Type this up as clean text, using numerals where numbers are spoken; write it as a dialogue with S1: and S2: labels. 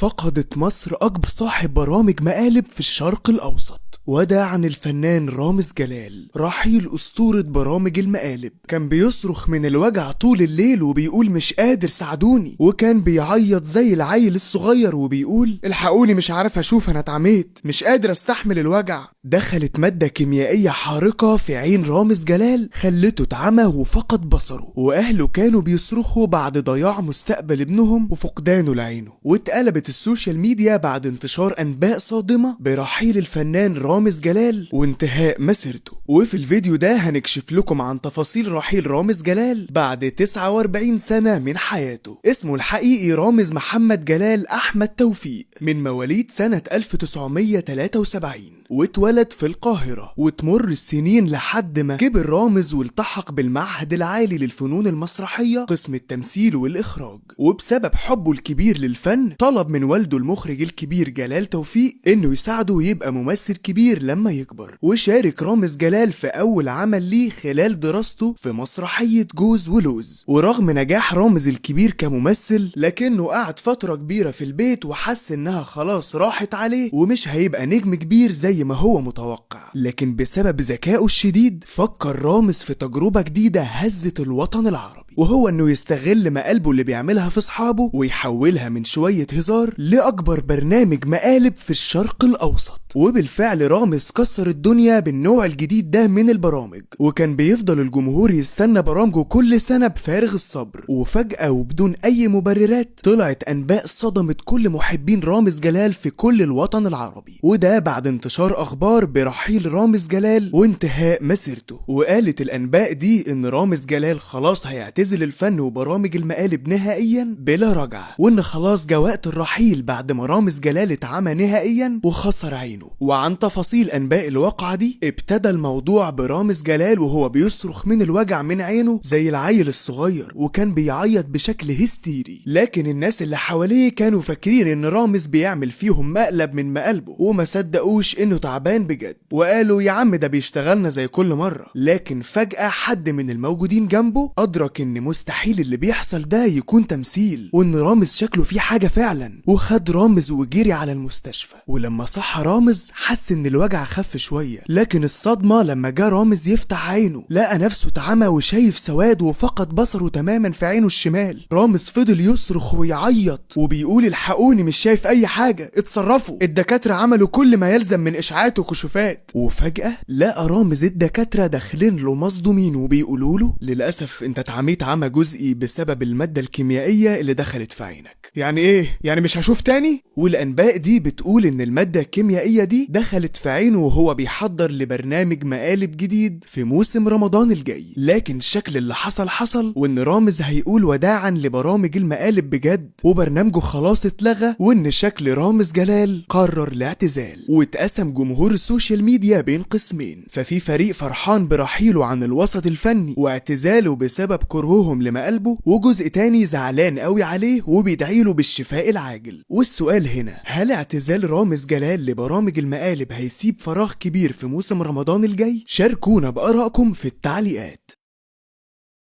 S1: فقدت مصر أكبر صاحب برامج مقالب في الشرق الأوسط، وده عن الفنان رامز جلال، رحيل أسطورة برامج المقالب. كان بيصرخ من الوجع طول الليل وبيقول مش قادر ساعدوني، وكان بيعيط زي العيل الصغير وبيقول الحقوني مش عارف أشوف، أنا اتعميت مش قادر أستحمل الوجع. دخلت مادة كيميائية حارقة في عين رامز جلال خلته اتعمى وفقد بصره، وأهله كانوا بيصرخوا بعد ضياع مستقبل ابنهم وفقدانه لعينه. واتقلبت السوشيال ميديا بعد انتشار أنباء صادمة برحيل الفنان رامز جلال وانتهاء مسيرته. وفي الفيديو ده هنكشف لكم عن تفاصيل رحيل رامز جلال بعد 49 سنة من حياته. اسمه الحقيقي رامز محمد جلال أحمد توفيق، من مواليد سنة 1973، واتولد في القاهرة. وتمر السنين لحد ما كبر رامز والتحق بالمعهد العالي للفنون المسرحية قسم التمثيل والإخراج. وبسبب حبه الكبير للفن طلب من والده المخرج الكبير جلال توفيق إنه يساعده يبقى ممثل كبير لما يكبر. وشارك رامز جلال في أول عمل ليه خلال دراسته في مسرحية جوز ولوز. ورغم نجاح رامز الكبير كممثل، لكنه قعد فترة كبيرة في البيت وحس إنها خلاص راحت عليه ومش هيبقى نجم كبير زي ما هو متوقع. لكن بسبب ذكائه الشديد فكر رامز في تجربة جديدة هزت الوطن العربي، وهو انه يستغل مقالبه اللي بيعملها في اصحابه ويحولها من شوية هزار لأكبر برنامج مقالب في الشرق الأوسط. وبالفعل رامز كسر الدنيا بالنوع الجديد ده من البرامج، وكان بيفضل الجمهور يستنى برامجه كل سنة بفارغ الصبر. وفجأة وبدون أي مبررات طلعت أنباء صدمت كل محبين رامز جلال في كل الوطن العربي، وده بعد انتشار أخبار برحيل رامز جلال وانتهاء مسيرته. وقالت الأنباء دي إن رامز جلال خلاص هيعتزل الفن وبرامج المقالب نهائيا بلا رجعة، وإن خلاص جاء وقت الرحيل بعد ما رامز جلال اتعمى نهائيا وخسر عينه. وعن تفاصيل أنباء الواقعة دي، ابتدى الموضوع برامز جلال وهو بيصرخ من الوجع من عينه زي العيل الصغير، وكان بيعيط بشكل هستيري. لكن الناس اللي حواليه كانوا فاكرين إن رامز بيعمل فيهم مقلب من مقالبه، وما صدقوش إنه تعبان بجد، وقالوا يا عم ده بيشتغلنا زي كل مرة. لكن فجأة حد من الموجودين جنبه أدرك إن مستحيل اللي بيحصل ده يكون تمثيل، وإن رامز شكله فيه حاجة فعلا. وخد رامز وجري على المستشفى، ولما صح رامز حس إن الوجع خف شوية. لكن الصدمة لما جه رامز يفتح عينه لقى نفسه اتعمى وشايف سواد وفقد بصره تماما في عينه الشمال. رامز فضل يصرخ ويعيط وبيقول الحقوني مش شايف أي حاجة، اتصرفوا، الدكاترة عملوا كل ما يلزم من إشعاعات وكشوفات. وفجأة لقى رامز الدكاترة داخلين له مصدومين وبيقولوا له للأسف انت اتعميت عمى جزئي بسبب المادة الكيميائية اللي دخلت في عينك. يعني ايه؟ يعني مش هشوف تاني؟ والأنباء دي بتقول ان المادة الكيميائية دي دخلت في عينه وهو بيحضر لبرنامج مقالب جديد في موسم رمضان الجاي. لكن الشكل اللي حصل وان رامز هيقول وداعا لبرامج المقالب بجد، وبرنامجه خلاص اتلغى، وان شكل رامز جلال قرر الاعتزال. واتقسم جمهور السوشيال ميديا بين قسمين، ففي فريق فرحان برحيله عن الوسط الفني واعتزاله بسبب كرههم لمقالبه، وجزء تاني زعلان قوي عليه وبيدعيله بالشفاء العاجل. والسؤال هنا، هل اعتزال رامز جلال لبرامج المقالب هيسيب فراغ كبير في موسم رمضان الجاي؟ شاركونا بآرائكم في التعليقات.